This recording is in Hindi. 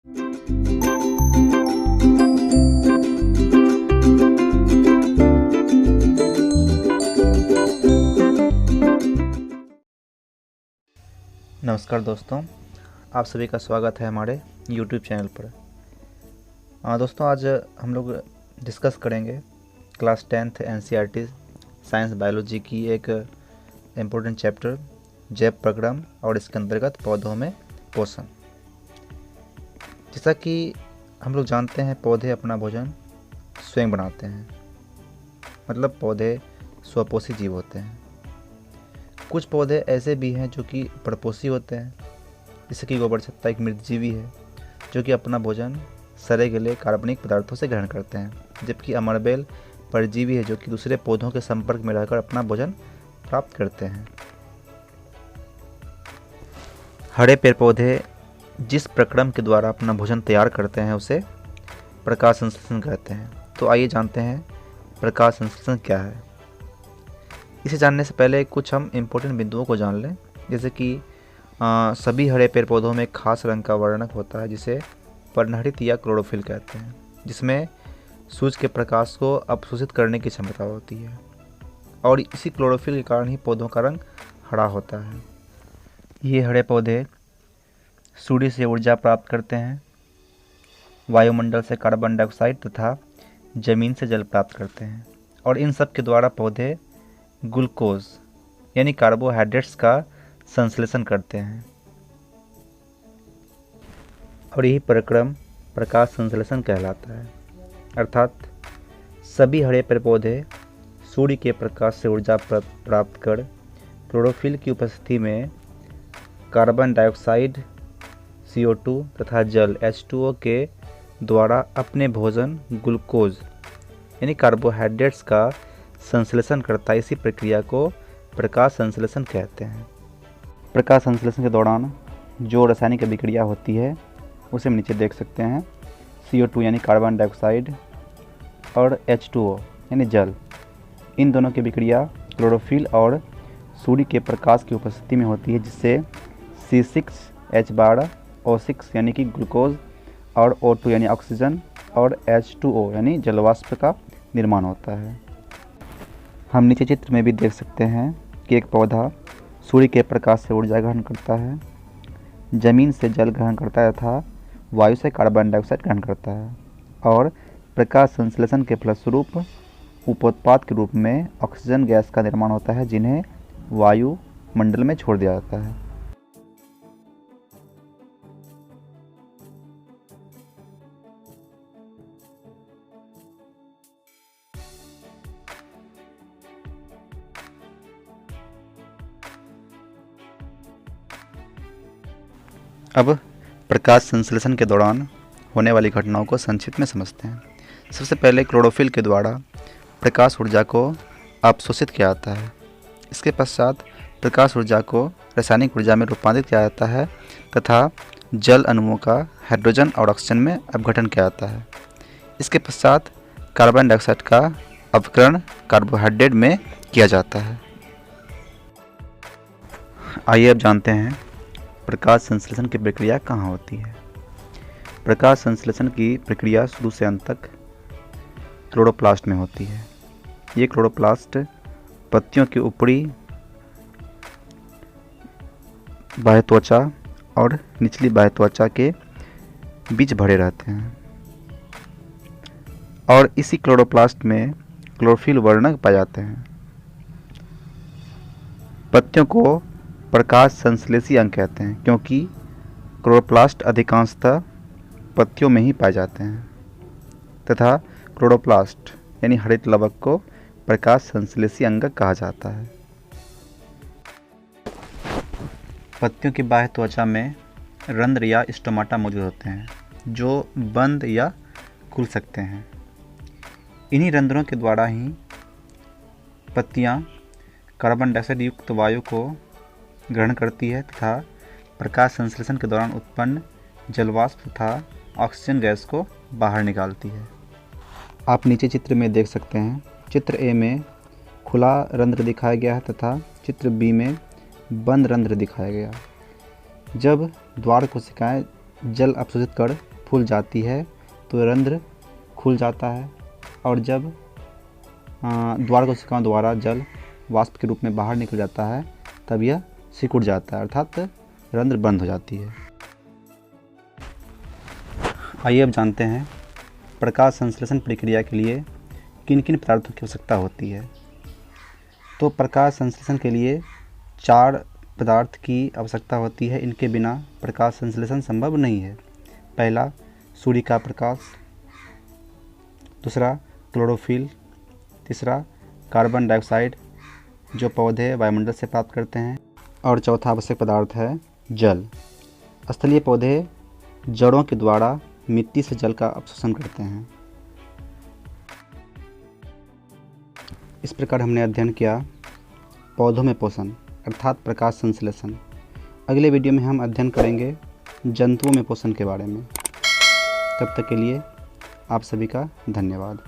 नमस्कार दोस्तों, आप सभी का स्वागत है हमारे YouTube चैनल पर। दोस्तों, आज हम लोग डिस्कस करेंगे class 10th NCERT science biology की एक इम्पोर्टेंट चैप्टर जैव प्रक्रम और इसके अंतर्गत पौधों में पोषण। जैसा कि हम लोग जानते हैं, पौधे अपना भोजन स्वयं बनाते हैं, मतलब पौधे स्वपोषी जीव होते हैं। कुछ पौधे ऐसे भी हैं जो कि परपोषी होते हैं, जैसे कि गोबर छत्ता एक मृतजीवी है जो कि अपना भोजन सड़े गले कार्बनिक पदार्थों से ग्रहण करते हैं, जबकि अमरबेल परजीवी है जो कि दूसरे पौधों के संपर्क में रहकर अपना भोजन प्राप्त करते हैं। हरे पेड़ पौधे जिस प्रक्रम के द्वारा अपना भोजन तैयार करते हैं उसे प्रकाश संश्लेषण कहते हैं। तो आइए जानते हैं प्रकाश संश्लेषण क्या है। इसे जानने से पहले कुछ हम इम्पोर्टेंट बिंदुओं को जान लें, जैसे कि सभी हरे पेड़ पौधों में खास रंग का वर्णक होता है जिसे पर्णहरित या क्लोरोफिल कहते हैं, जिसमें सूरज के प्रकाश को अवशोषित करने की क्षमता होती है और इसी क्लोरोफिल के कारण ही पौधों का रंग हरा होता है। ये हरे पौधे सूर्य से ऊर्जा प्राप्त करते हैं, वायुमंडल से कार्बन डाइऑक्साइड तथा जमीन से जल प्राप्त करते हैं और इन सब के द्वारा पौधे ग्लूकोज यानी कार्बोहाइड्रेट्स का संश्लेषण करते हैं और यही प्रक्रम प्रकाश संश्लेषण कहलाता है। अर्थात सभी हरे पेड़ पौधे सूर्य के प्रकाश से ऊर्जा प्राप्त कर क्लोरोफिल की उपस्थिति में कार्बन डाइऑक्साइड CO2 तथा जल H2O के द्वारा अपने भोजन ग्लूकोज यानी कार्बोहाइड्रेट्स का संश्लेषण करता है। इसी प्रक्रिया को प्रकाश संश्लेषण कहते हैं। प्रकाश संश्लेषण के दौरान जो रासायनिक अभिक्रिया होती है उसे हम नीचे देख सकते हैं। CO2 यानी कार्बन डाइऑक्साइड और H2O यानी जल, इन दोनों की अभिक्रिया क्लोरोफिल और सूर्य के प्रकाश की उपस्थिति में होती है, जिससे C6H12O6 यानी कि ग्लूकोज और O2 यानी ऑक्सीजन और H2O यानी जलवाष्प का निर्माण होता है। हम नीचे चित्र में भी देख सकते हैं कि एक पौधा सूर्य के प्रकाश से ऊर्जा ग्रहण करता है, जमीन से जल ग्रहण करता है तथा वायु से कार्बन डाइऑक्साइड ग्रहण करता है और प्रकाश संश्लेषण के फलस्वरूप उपोत्पाद के रूप में ऑक्सीजन गैस का निर्माण होता है, जिन्हें वायुमंडल में छोड़ दिया जाता है। अब प्रकाश संश्लेषण के दौरान होने वाली घटनाओं को संक्षिप्त में समझते हैं। सबसे पहले क्लोरोफिल के द्वारा प्रकाश ऊर्जा को अवशोषित किया जाता है। इसके पश्चात प्रकाश ऊर्जा को रासायनिक ऊर्जा में रूपांतरित किया जाता है तथा जल अणुओं का हाइड्रोजन और ऑक्सीजन में अपघटन किया जाता है। इसके पश्चात कार्बन डाइऑक्साइड का अपघटन कार्बोहाइड्रेट में किया जाता है। आइए अब जानते हैं प्रकाश संश्लेषण की प्रक्रिया कहाँ होती है। प्रकाश संश्लेषण की प्रक्रिया शुरू से अंत तक क्लोरोप्लास्ट में होती है। ये क्लोरोप्लास्ट पत्तियों की ऊपरी बाह्य त्वचा और निचली बाह्य त्वचा के बीच भरे रहते हैं और इसी क्लोरोप्लास्ट में क्लोरोफिल वर्णक पाए जाते हैं। पत्तियों को प्रकाश संश्लेषी अंग कहते हैं क्योंकि क्लोरोप्लास्ट अधिकांशतः पत्तियों में ही पाए जाते हैं तथा क्लोरोप्लास्ट यानी हरित लवक को प्रकाश संश्लेषी अंग कहा जाता है। पत्तियों की बाह्य त्वचा में रंध्र या स्टोमाटा मौजूद होते हैं जो बंद या खुल सकते हैं। इन्हीं रंध्रों के द्वारा ही पत्तियां कार्बन डाइऑक्साइड युक्त वायु को ग्रहण करती है तथा प्रकाश संश्लेषण के दौरान उत्पन्न जलवाष्प तथा ऑक्सीजन गैस को बाहर निकालती है। आप नीचे चित्र में देख सकते हैं। चित्र ए में खुला रंध्र दिखाया गया है तथा चित्र बी में बंद रंध्र दिखाया गया। जब द्वार कोशिकाएं जल अवशोषित कर फूल जाती है तो रंध्र खुल जाता है, और जब द्वार कोशिकाओं द्वारा जल वाष्प के रूप में बाहर निकल जाता है तब यह सिकुड़ जाता है, अर्थात रंध्र बंद हो जाती है। आइए अब जानते हैं प्रकाश संश्लेषण प्रक्रिया के लिए किन किन पदार्थों की आवश्यकता होती है। तो प्रकाश संश्लेषण के लिए 4 पदार्थ की आवश्यकता होती है, इनके बिना प्रकाश संश्लेषण संभव नहीं है। पहला सूर्य का प्रकाश, दूसरा क्लोरोफिल, तीसरा कार्बन डाइऑक्साइड जो पौधे वायुमंडल से प्राप्त करते हैं, और चौथा आवश्यक पदार्थ है जल। स्थलीय पौधे जड़ों के द्वारा मिट्टी से जल का अवशोषण करते हैं। इस प्रकार हमने अध्ययन किया पौधों में पोषण अर्थात प्रकाश संश्लेषण। अगले वीडियो में हम अध्ययन करेंगे जंतुओं में पोषण के बारे में। तब तक के लिए आप सभी का धन्यवाद।